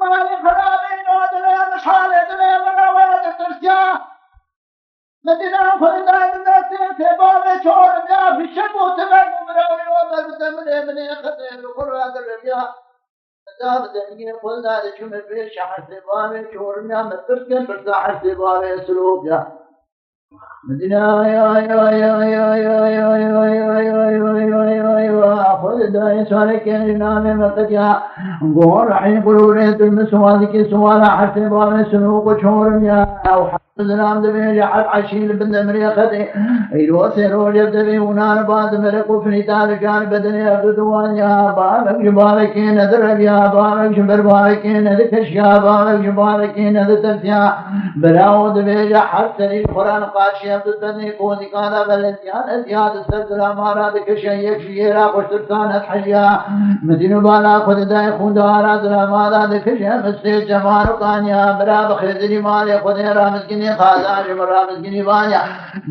مالي خرابين ودرين شحالة درين ونوالد ترسيا مدينة فردا الناس تبالي شور يا في شبو تبعي مراوي ومرد من خطير وقرى دربيا داب دنيا قلنا لشم في شحر سبابي شور يا متركن برزاح سبابي سلوك يا مدينة يا يا يا يا يا يا يا يا يا يا يا خذ داي سالك نام مقديا غور عين قلورين المسوال كي سوال حسب باب سنوق شور يا او حزنام دبي جحد عشيل بن مريخدي ايرو سيرو يبدي ونار بعد مرق فنيتار كان بدني ابدوان يا بابك جبالك نذر يا بابك جبر بابك نذكش يا بابك جبالك نذر يا براود دبي جحد سري القران قاشي بدني كوني كان بلديان زياد السر مارا دكشي شيرا قشتان حيا مدينه بالا خود داي خوندارا درمادا دكشي مسجد جمال قانيا برا بخدري مال خود رامزگني خازاج مرامزگني وانيا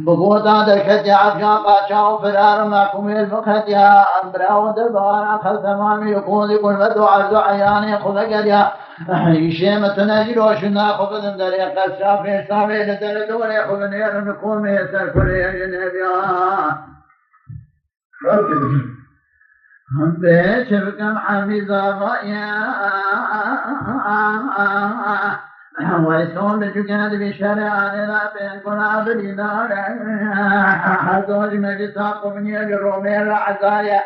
بغوتا دشت عفشا قاشا فرار معكم الفخديا امبراو دربارا خزمامي يكون كل مدو عرض عياني خود قريا يشيم تناجي روشنا خبزن دري قصا في سامي لدر دوري خبني نقوم يسر كل جنبيا هم بشبكم حفظا ضيا ويسون بجكاد بشرع لا بيكون عبدي دار حزوج مجساق من الرومي العزايا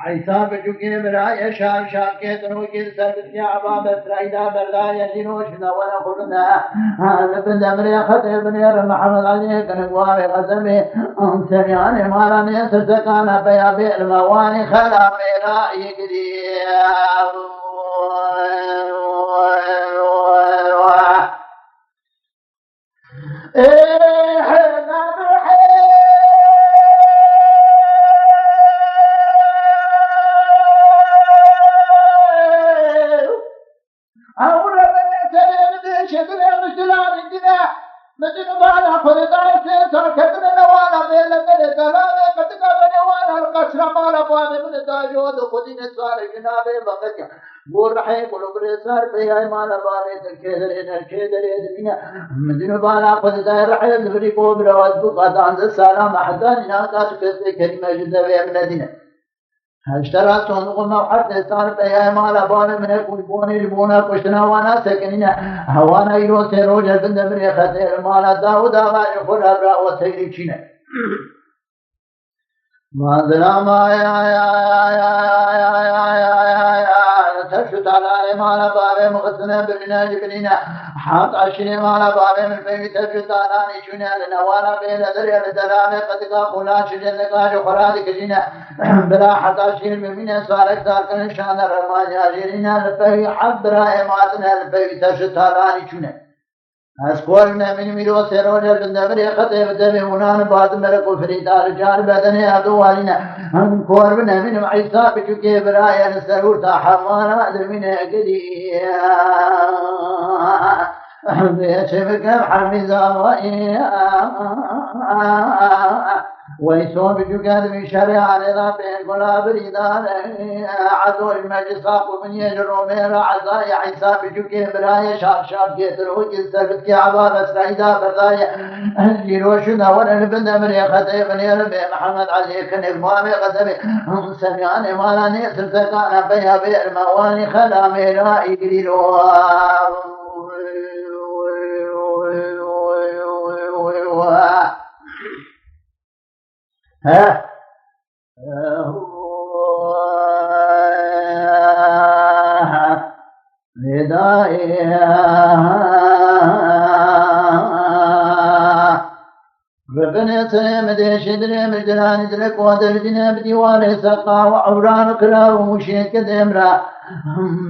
عيسى بجوكي برايا شار شار كيتنو كيل سبسي عباب اسرائيلا بردايا جنوشنا ونخلنا لبن دمري خطي بنير محمد علي كنقوامي قسمي سمياني مالاني سرسكانا بيا بير خلا ميرا يقدي مدينة بالا خردار سيسر كتر نوالا بيلا بيلا دلالة كتر نوالا القشرة مالا بامي من داجود خدين سوار جنابي بقتيا بور رحي قلوب رسار بيهاي مالا بامي تكيدر انركيدر ادمينا مدينة بالا خردار رحي زبري قوبر وزبو قدان السلام احدان ناقات كسي كلمة جدوية من دينة اشترى صندوق موحد نستار بيهاي مالا بامي من القلبوني لبونا كشتنا وانا سكننا هوانا يرو سيرو جلبن دمري خطير مالا داود آغاج خود ابرا وسيري چينه مادراما تشت على مالا بابي مغسنا برنا جبرنا حاط عشرين مالا بابي من فيك تشت على نشونا لنوانا بين دريا لدرامي قدقا قولا شجنقا شخرا دكجنا بلا حط عشرين بمنا سوالك داركن شان الرمان جاجرنا لفي حب رائماتنا لفي تشت على نشونا اسكولنا من ميرو سيرو جلبن دمري خطي بدمي ونان بعد مرق فريدا رجال بدني عدو علينا هم كوربنا من عيسى بجوكي برايا نسرور تحمانا دمنا قدي بيشبكم حميزا وإيا ويسون بجوكاد بشريعة نظام بين قلا بريدان عدو المجساق من يجرو ميرا عزايا عيسى بجوكي برايا شاب شاب كيترو جلسة كي عباب اسرائيدا بردايا جيروشنا ونالبن امري خطي بني ربي محمد علي كنقمامي قدمي سمياني مالاني سلسكانا بيها بير مواني خلا ميرا يقريرو ها ربنا سلام شدري مجران درك ودرجنا بديوان سقا وعوران قرا ومشيت كدمرا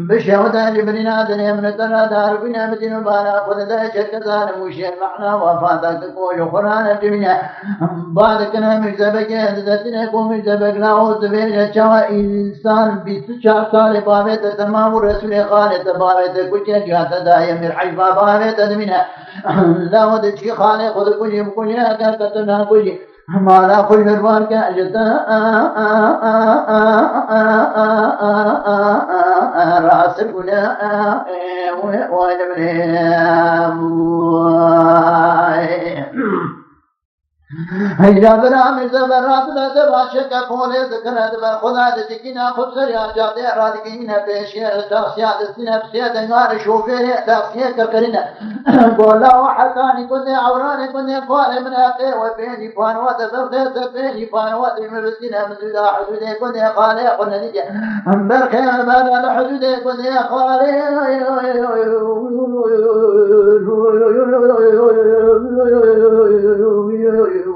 بشهودا جبرنا دنيا من ترى دار بنا مدين بالا خذ ذا شكزان مشيت معنا وفاتك تقول قران الدنيا بعد كنا مجذبك ذاتنا قوم مجذبك لا زبير جوا انسان 24 سال بابت تمام رسول خالد بابت كل جهات دايم الحيفا بابت دمنا لا ودك خالق خذ كل كتنا كل ما لا خوش الوان كأجدا راس الولا هيا برامج زبرات لا تباشك كوني ذكرت بخدا ذكينا خود سريان جاتے رادگین پیشی تخسیات سنفسیت انگار شوفیر تخسیت کرنا قولا وحکانی كني عوراني كني قوالي من أقي وبيني فانوات بغيت بيني فانوات مبسينا مزودا حدودي كني قالي قلنا نجي برخي مالا لحدودي كني قالي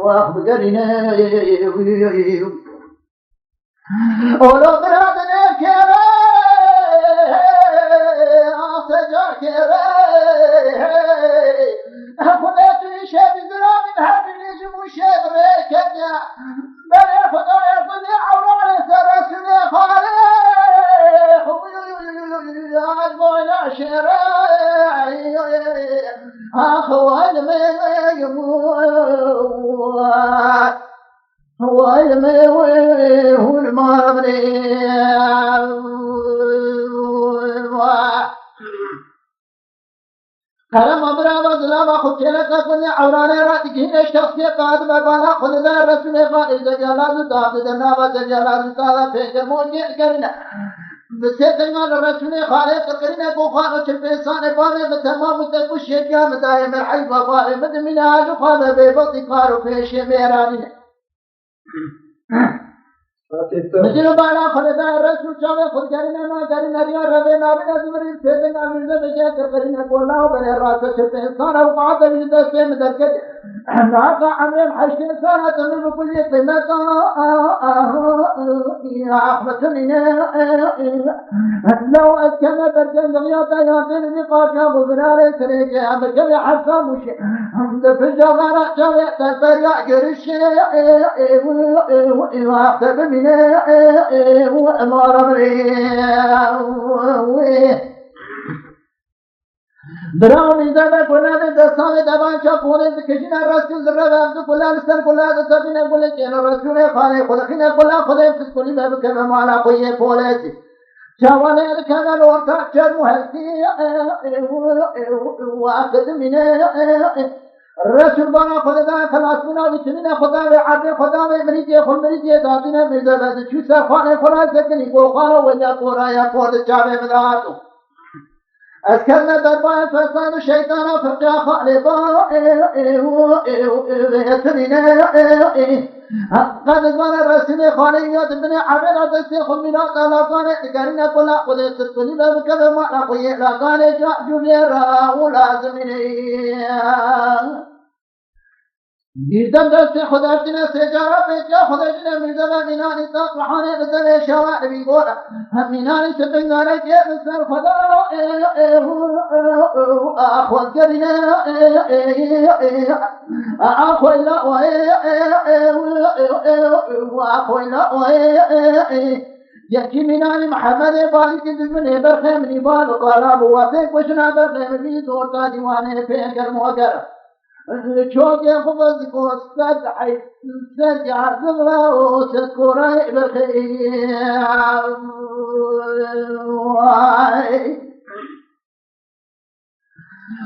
واخبرنا ولو برادنا كيرا أصجع كيرا خذتني شاب درام هذه الاسم الشاب ريكنا بل خذوا يقضي عوراني سرسني خالي أقول شراعي أخوان من يموت والمي والمرمي كلام أمر وزلا وخشينا كوني عوراني راتكين الشخصية قاد ببانا خذ ذا رسول فائز جلال داد دنا وجلال تعالى في موجي كرنا بسيطنا الرسول خالق كرنا كو خالق الفيسان بامي بتمام تكوشي كيا مدايم الحي وفائم من آج خالق بيبطي كارو في شميرانين مثل بالا خلدا الرسول شاوه خود کرنا ما کرنا ريا ربه نابنا زمرين فيدنا من زبجة كرنا قولا وبني راسة شفه إنسان وقعد من دسته مدركت ناقا عمين حشت إنسان تمر بكل قيمة يا أحمد لو أسكن برجل دغياتا يابين نقاشا بزرار سريك أمكب حسا مشي دفجا غارا شاوه تفريع قرشي وأحتب من برامي زبا كنا دستان دبان شافوني كشنا رسول زرابا كلها لسر كلها دستان كلها جن رسول خانه خلقنا كلها خذ في كل ما بكم ما لا قوي فولتي شوالي كان الورطة شر مهلتي وأخذ من الرسول بنا خدا خلاصنا بتمنى خدا عبد خدا مريجي خل مريجي دادنا بزاد شوسا خانه خلاص كني قو خانه ولا قرا يا قود جابه مداتو أسكننا دربان فساد الشيطان فرجع خالبا يتمنى قد زمان الرسول خاليات بن عبد دستي خمينا قال كان كارنا كلا قد تسكني بكذا ما أقوي لا كان جاء جبيرا ولازمني بیردم دست خدا جنه سجارا پیچا خدا جنه میزبا مینانی تا رحانه بزر شوار بیگورا مینانی سبنگاره که بسر خدا آخوز کرینه آخوی لا یکی مینانی محمد بالی که دزمنه برخه منی بالو قالا بواسه کشنا برخه منی زورتا دیوانه پیکر موکر شوقي خبز قصد عيد سجع زغرا وسكوراي بالخير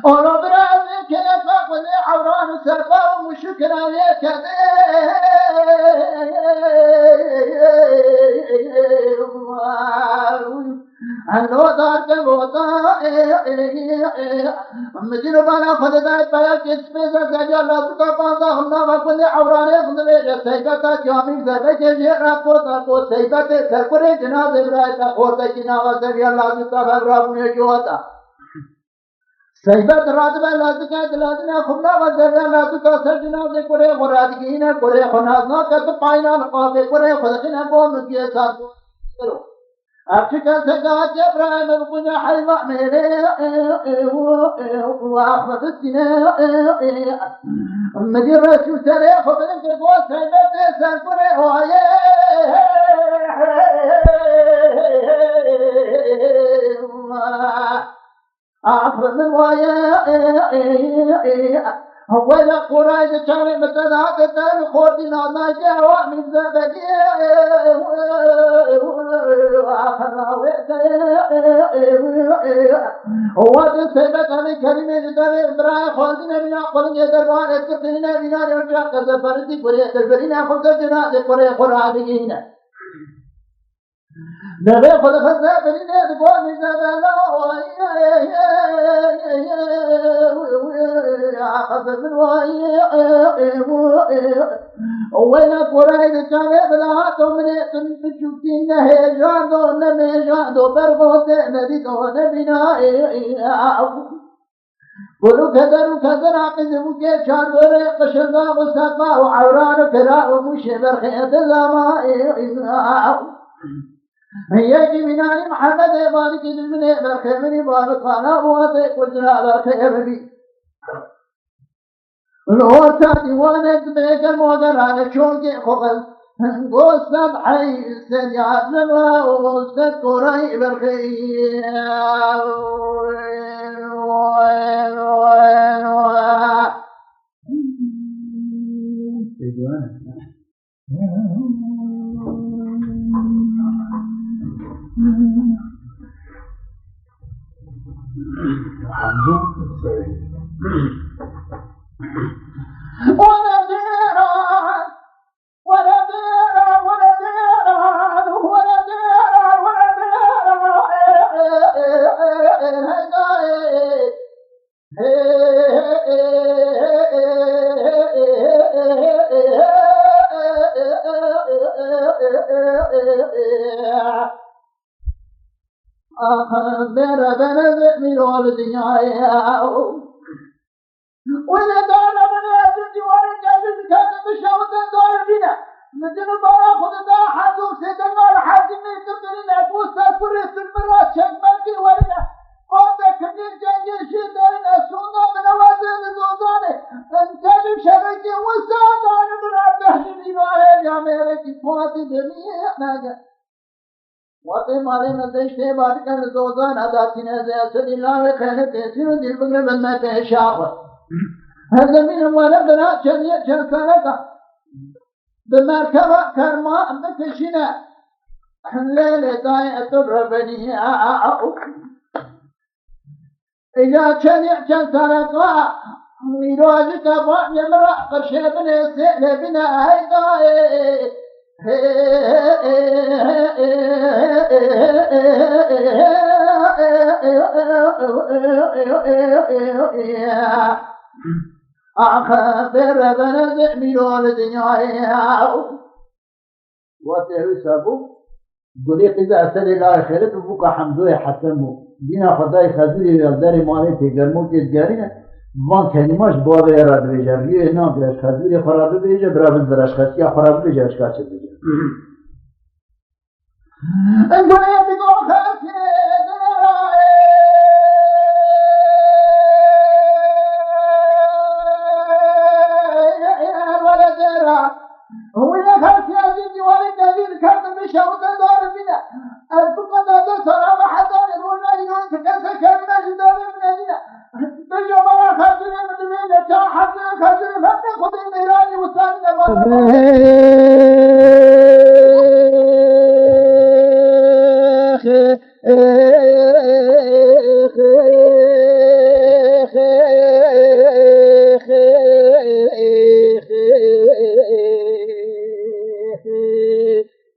وربنا كيف أخذ عوران سرقا ومشكرا ليك أنو دار كبوتا مدينة بنا خدنا بيا كسبة سجلا تكا باندا هنا وكل عوران خدنا سيدا جامي زبك جرا كوتا كو سيدا سرقري جناز برايتا خورتا جناز سجلا تكا بابرابوني جوتا سيبت راتبا لازكا دلادنا خمنا وزرنا لازكا سرجنا دي كوري غرادگينا كوري خنازنا كت پاينا نقابي كوري خدخنا قوم كي ساتو أفشكا سكا جبرا مبقنا حيضا ميري وأحمد السنة مدير رسول سري خبرن كرقوا سيبت سر كوري هواي أعرف من ويا ولا قريش كان متناقض بين خوتنا ما جاء من زبدي وتثبت من كلمة دار إبراهيم خالدنا من أقل يدربان التقينا بنا يرجع كذبرتي قرية تربرنا خلق جناد قرية قرآنيين نبي خد خذ بني تقول زبلا عقب من وين قريش كان بلاتهم من تنفشين هجاندو نمجاندو برغوت نبيتو نبينا قلوا كذر عقد مكي شان بري قشنا وسقا وعوران كرا ومشبر خيط الزمان هي جميناني محمد بارك المني برخيمني بارك أنا واتي قدنا برخيمني الورثة ديوانة بيك المودر على شوقي خغل قصد حي السنيات لما وقصد قري برخيم أخبر بنزع من والدي وإذا دار من يأتي ورجال كان بشوط دار بنا مثل ما أخذ ذا حدو سيدنا الحاكم يتقلنا أبوسا فريس المرات شمالك ولنا قوضة كبير جنجي شدرنا سونا من وزن الزوزانة انتبه شبكي وسادان من أبهجني بأهل أمريكي فواتي دمية ناجا واتي مالي ندشتي بارك الزوزان أداتنا زي أسد الله وخير تيسير دل بقر بلما تشاقر هذا من ولدنا جميع جلسانك بمركبة كرماء بكشنا الليلة داية تبربني إذا جميع جلسانك ويروجك بان يمرأ قرشي بن السئل بنا هيدا أخبر بنزع من والدنيا وتعسبوا قولي قزع سل الله خيرت وفوق حمدوه حسنمو دينا خدای خزوری رفدار مالی تگرمو که جگرینه وان کلماش باوی را دویجه ریه نام بیش خزوری خرابه بیجه برابط برش خسی یا خرابه بیجه اشکاچه بیجه انگونه بگو خسی هو يخاف يزيد ولد الذي كان بشوط دار بنا الفقد هذا ترى حتى يقول يوم تكسر كلمة جدار من هنا بجمع خاطر من المين جاء حتى خاطر فتى خذ الميران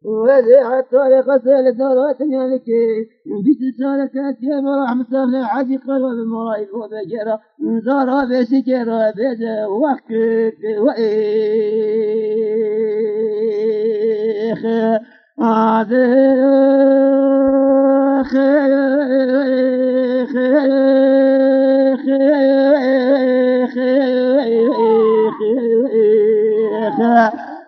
وذي طريقة لدورات مالكي بيت سالكات يا مرح مسافر عادي قرب المرايب وبجرة زارها بسكرة بدا وحكك وإيخ عادخ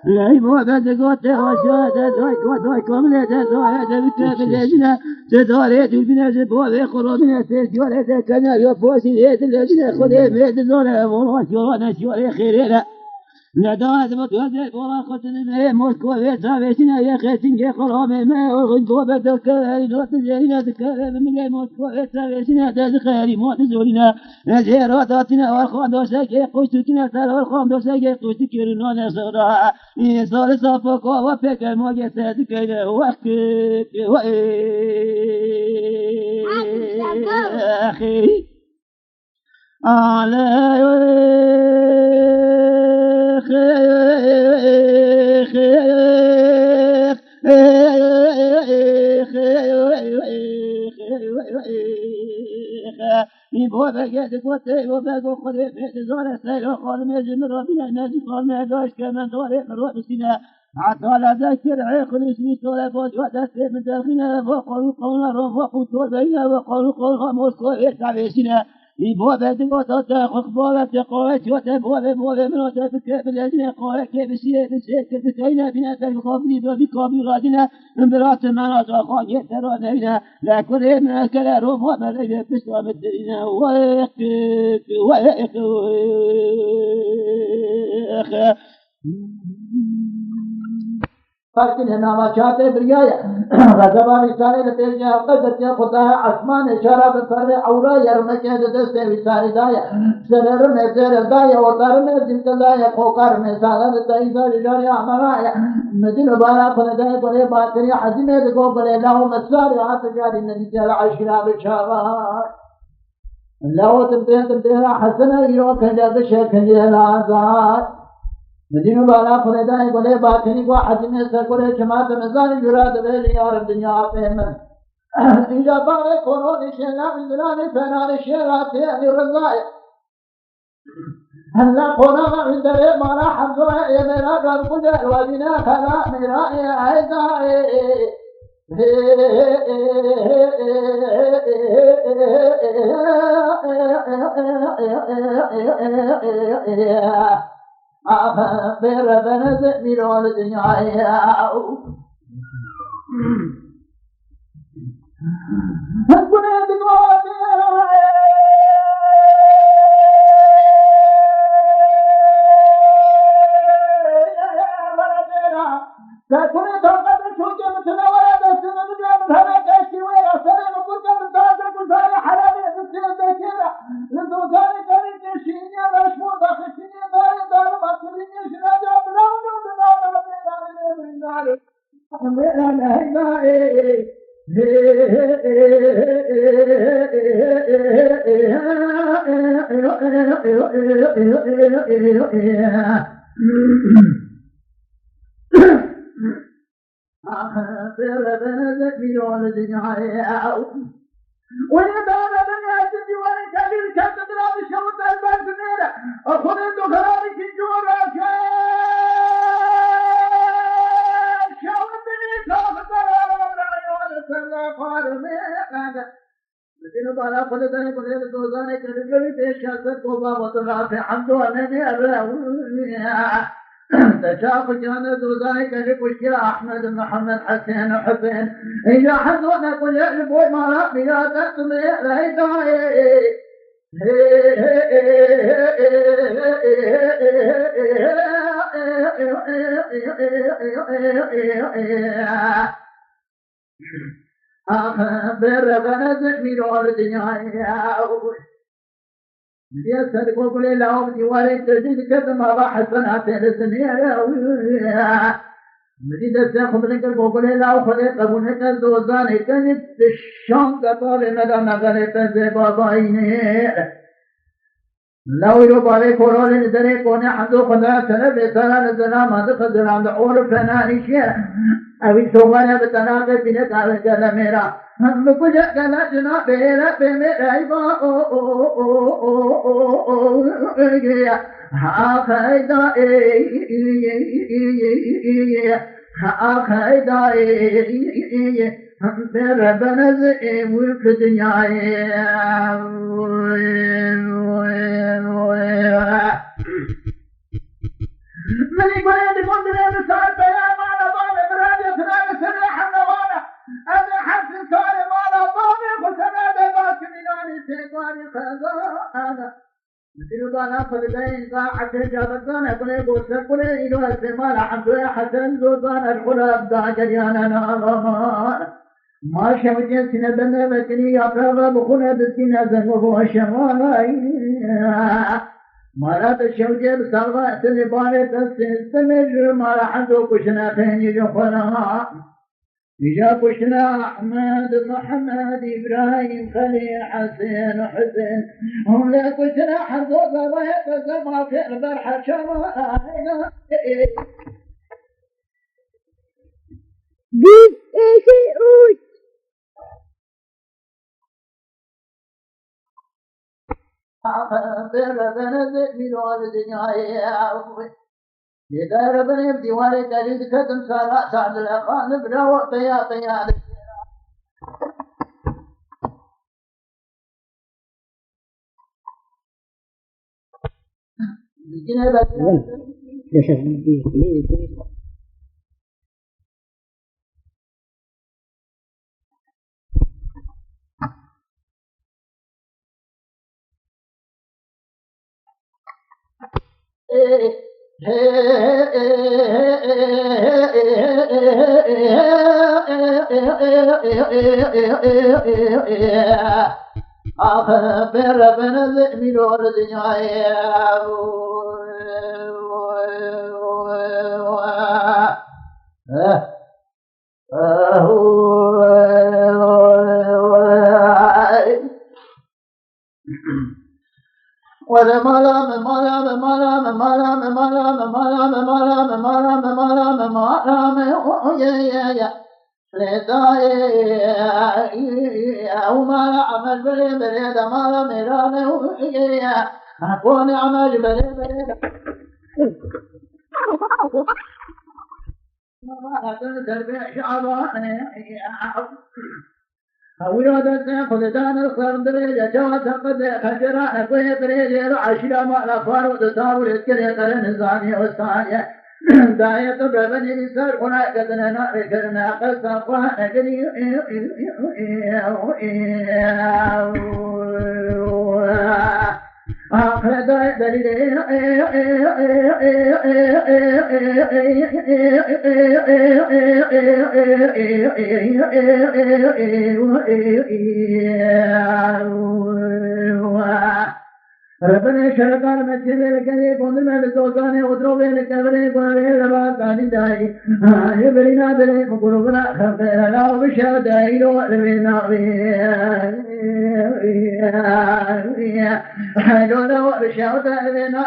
لا يبغى بدقوت وشاد دويك ومن دوية بكتاب اللجنة تداريت البناء بوابي قرابنا تسجورة كان يبوسي ليت اللجنة خذي بيت الزولة ورواش ورانا شوري خيرنا نداز بتوزع فورا خطن موسكو بيتابعنا يا خيتين يا خرام ما غنقوا بتكلم نوت زينة تكلم من موسكو بيتابعنا تزخري موت زورنا نزيراتنا والخوان دوسك قوتنا ترى والخوان دوسك قوتك رنون صراع صار صفق وفك الموجة كذا وقت أخي على يبغى بجد قوتي وبقى خليل زار سيل خال مجن ربنا نادي خال ما داش كمان طارق روح سنا عطال ذكر عقل اسمي طول فوج ودست من داخلنا وقالوا قولنا رفقوا طول بينا وقالوا قولنا موسكو يتعب سنا يبغى بجد قوتي خطبة تقوى وتبغى ببغى من وتفك بالأجنة قوى كيف سير سير كتينا بنا كالخابري بكابي غادنا امبراط معنا أخوان يترى نبينا لا كل من أكل روم وما ليس بسوى مدرنا ويق فاركن نامہ چاہتے بریایا غضبہ وسارے لتیجہ قدر کے خدا اسمان اشارہ بفر اورا یرمکہ دست وسارے دایا سرر میں زیر دایا وطر میں زنک دایا خوکر میں سالہ تایزہ رجال عمرایا مدین بارا فندائی بلے باکری حزمے دکو بلے لاہو مسار آتجاری نتیجہ العشرہ بشارہ لاہو تنبیہ حسنہ یو کھنجہ بشہ کھنجہ العزاد مدينة بالا خلداي بلي باكني واحد من سكوري جماعة مزان يراد بيلي يا رب الدنيا فهم إذا بغي كونوني شينا من دلاني فناني شيراتي يعني رزاي هلا قونا من دري مالا حمزوه يمينا قرب جل ودينا خلا مرائي عيدائي بير بنز ميرول الدنيا هكذا بدواتي تكون توقف شوكي مثل ولد السنة بدنا بهذا كاشي ويا سلام كنت متعذب كنت على حلالي بالسنة ذكرى لزوجاني كريم تشيني مشموط أخشيني دار مصريني شناجة بلاونا بلاونا بير بنزك ميول الدنيا ولباب بني أسدي ولكبير كانت تدراب الشوط الباب سنيرة أخذ الدخلاني في الجورة شوط بني كافة ولا قال ميقاك لكن بالا فلداني بغير دوزاني كذبه تشاسر قوبا وطلع في حمد ونبي الله تشاق جانا دوزاني كذب وشكرا أحمد محمد حسين وحسين إذا حضرنا كل يعلبوا ما لا بياتا تميع لهيداي بير بنزع ميرول الدنيا يسر قبل لهم ديواري تجد كذا راح سنتين السنية مدينة سخبرك قبل لهم خلق أبونك الدوزان كانت الشام قطار مدى مغرب زبابين لو يبالي كورول ندري كوني حدو خدا سنة بسرى نزلا ما دخل عند أول فناني شيء أبي سوغانا بتناقى بنت على جلميرا هم كجا كلا جنا بيرا بميرا يبا ها خيدا ها خيدا بير بنز وفي الدنيا من يقول لي كنت لابس ساعة بيان ما أنا ضامن برادي سنة سنة حنوانا أنا حسن سالم ما أنا ضامن وسنة بيباك مناني سيقواني خزانا مثل ضانا فلدين ساعة جابتنا كل بوسة كل إلى السماء حمد يا حسن زوزان الخلاب دا جريانا ناغمان ما شوجت سنبنا بكني يا فرغ بخنا بسنا زنوه الشمال ما لا تشوجت بسرغة سنبارة تستمر ما حدو كشنا خين يجخنا يجا كشنا أحمد محمد إبراهيم خليل حسين حسين هم لا كشنا حزوز ضيق زما في البرحة شمالنا This is it. بنزل من والدنيا إذا ربنا بديواني تريد كتم سارة سعد الأخوان بلا وقتيا طيا أخبر بنزل من الدنيا ولا ملام ملام ملام ملام ملام ملام ملام ملام ملام ملام يا أو ما عمل بلي بلي ده ما ميران أكون عمل بلي بلي ما تربي شعبان أولادنا خلدان الخرم دريجة جوات قد خجران كوي دريجة عشرة ما الأخبار وتتاول الكرية قرن الزانية والثانية داية ببني بسر قنا قدنا ناركرنا قصة قوانا قدي آخر داية دليل ربنا شرقان مجد لكني قندر میں بزوزانے ادرو بے لکبرے قرے لباسانی دائی يبرنا بلي قلوبنا خفينا وبشهدائي وقلبنا حلونا وبشهدائنا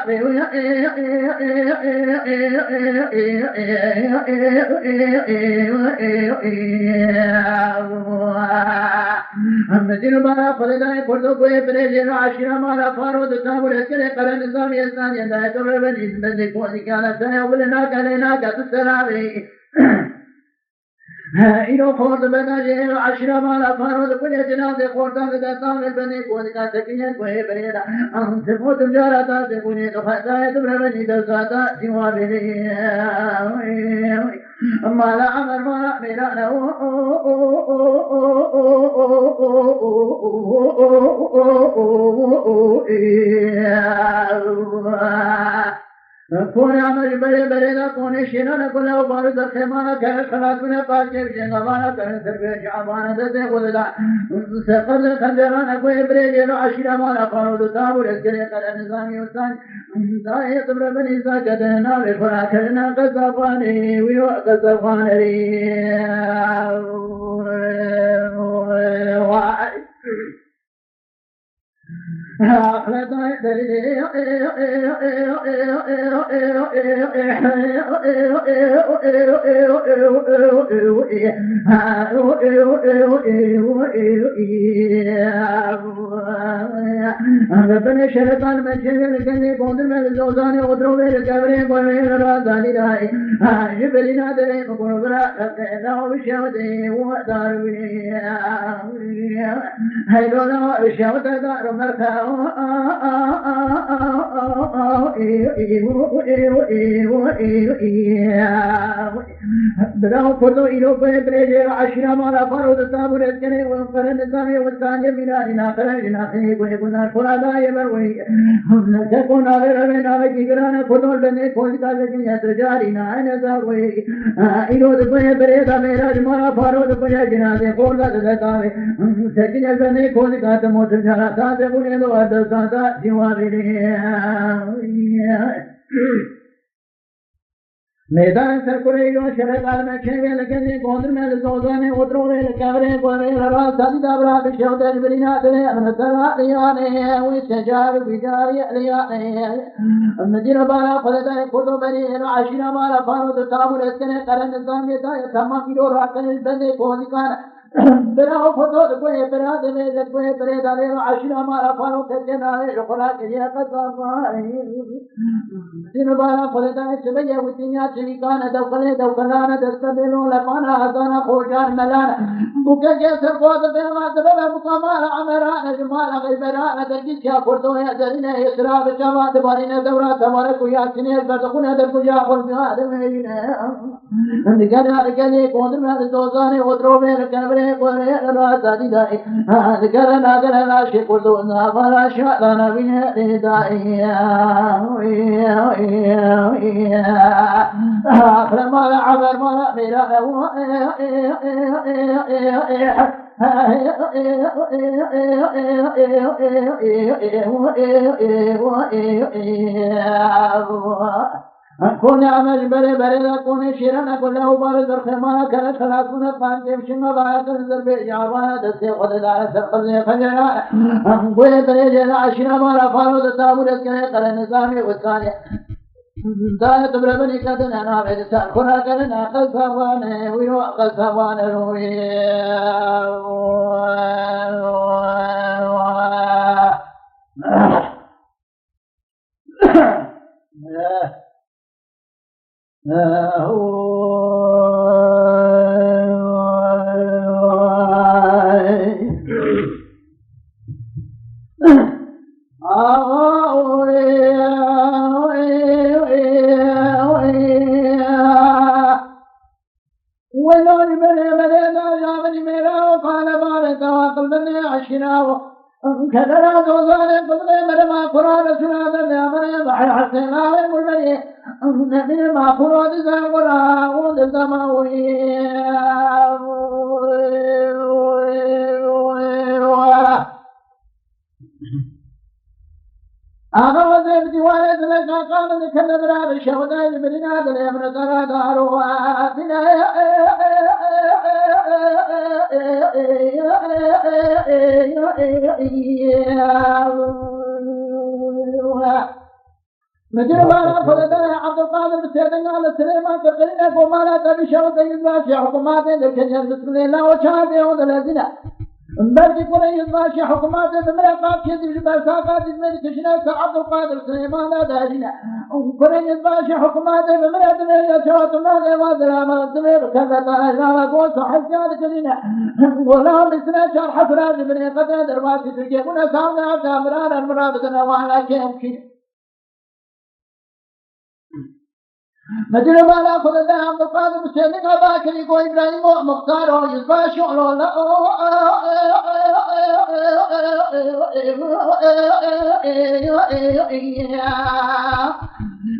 مدينة بارا خلدائي قردو کوئے پریجے عشرہ مالا فارو دتابو لسکرے قرن نظام یزدان یندائے تبربن ازمد لکونی کانا سنة وبلنا کلنا كتسرابي إلو خورد بناجي عشرة مالا فارود كل جنازة خورتان لداتان البني كوني كاتكين كوي بريدا أهم سفوت مجارتا سكوني تخطايا تبربني دلساتا سوابي مالا عمر مالا ميرانا كوني عمل بلي بلي كوني شينا كله بارد الخيمانة كان خلاص من قاجب جنبانا كان سربي شعبانا دسي قلدا سقل خنجرانا كوي بريجي لو عشرة مالا قانو دتابو رسكري قرى نظامي وسان دائي تبر بني ساكتنا بفرا كرنا قصفاني ويو قصفاني ربنا شرطان مجهل لكني قندر من الزوزاني ودرو بير الكبرين قوين الرازاني راي جبلنا درين قنبرا لقينا وبشهده وداروي هيدونا وبشهده دار مركا براو كردو إلو بريجي عشرة مالا فرود الصابر الجني وانقر النظام والثانية بنا قرأنا خيب ويقنا قرادا يبروي نتكون على ربنا وكيقرانا كردو البني كوز كالجن يتجارينا أنا زاوي إلو دبي بريدا ميراج مالا فرود بجا جنازي قردا تزاوي سجن البني كوز كاتمو تجارا تازي بني دو أدل سانتا جوابي मैदान सरकुरेयो शरकाल में खेवे लगने गोंदर में जोजाने उतरोरे लगवरे गोरे लरा सादी दाबरा बिशोदे बलिना दे अनतरा याने वे सजार बिजारी याने मदीना बारा फलदा कोदो बनी आशिना मारा फारो ताबुल इसने करन जामिता तमा किलो राकन बंदे कोदिकान براو فتوت کوئی برا دے کوئی برے دالے عاشرہ مارا فارو تے نارے رخلا کے یا قصابائی دین بارا فلدا چبیا وتنیا چویکان دوکلان دستبلو لپانا ازانا خوجان ملان بوکے کے سر کو دے ما دبل مقامار امران جمال غیبران درگی کیا پردو ہے درین اسراب چوا دبارین دورا تمہارے کو یاسین بدخون در کو یا قل ادم ہے نگانا رکنے کوندر میں دوزانے ودرو میں کبرے قرے راز دی دای ذکرنا کرنا شکر نا فلا شاءنا بنا دای آخر ما عبر ما میرا كون عمل بري لا كون شيرنا كله بارد الخمانة كانت خلاصنا فانجم شما بارد الزربي جعبانا دسي قدلا سقل فجرا قوية بريجي العشرة مارا فارو دتابو لسكني قرى نظامي والثاني داية تبربني كدن أنا بيدسان كنا كدن أقل سواني وينو أقل سواني روي كذا دوزان بدل مرما قران سنا مرما بحر حسنا المرمي من ما قران زغرا ودما وي آغا وزیر دیوانه دلکا قانون کلبرا بشودای بلینا دلی من ترا دارو آفینا مدير وارا فلدا عبد القادر بسيدنا على سليمان تقرينا فمانا تبشودای الباشي حكومات لكن بسم الله وشهاده ودلزنا بلکہ کوئی ازمائش حکومت زمرہ قاب چیزی برساقات ازمیر کشنا سر عبد القادر سلیمان داجنا کوئی ازمائش حکومت زمرہ دمیر یشوات اللہ دیوان دلاما زمیر کذتا اجلاما قول صحیح جاد کشنا غلام بسنا شار حسرا زمیر قدر درواسی ترکیبنا سامنا عبد امران المرابطنا وعلا کیم کشنا مدينة مالا خذ الله عبد القادر مسلمين باكر يقول إبراهيم مختار ويزبا شغل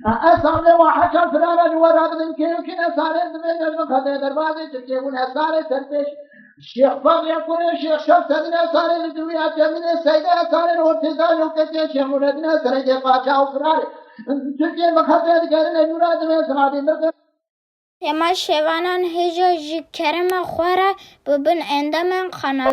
أسامي وحشا فرانا الوراد من كيوكين أساري من المخدر دربازي تركيبون أساري ترتش الشيخ فاضي يقول الشيخ شخص هذين أساري الدنيا جميل السيدة أساري الوارتزال وكتير الشيخ مولدنا أساري جيقاشا وفراري تركيا مخدر كارن المراد من سنادي مرد يما شوانان هجا جي كرم خوارا ببن عندما خانال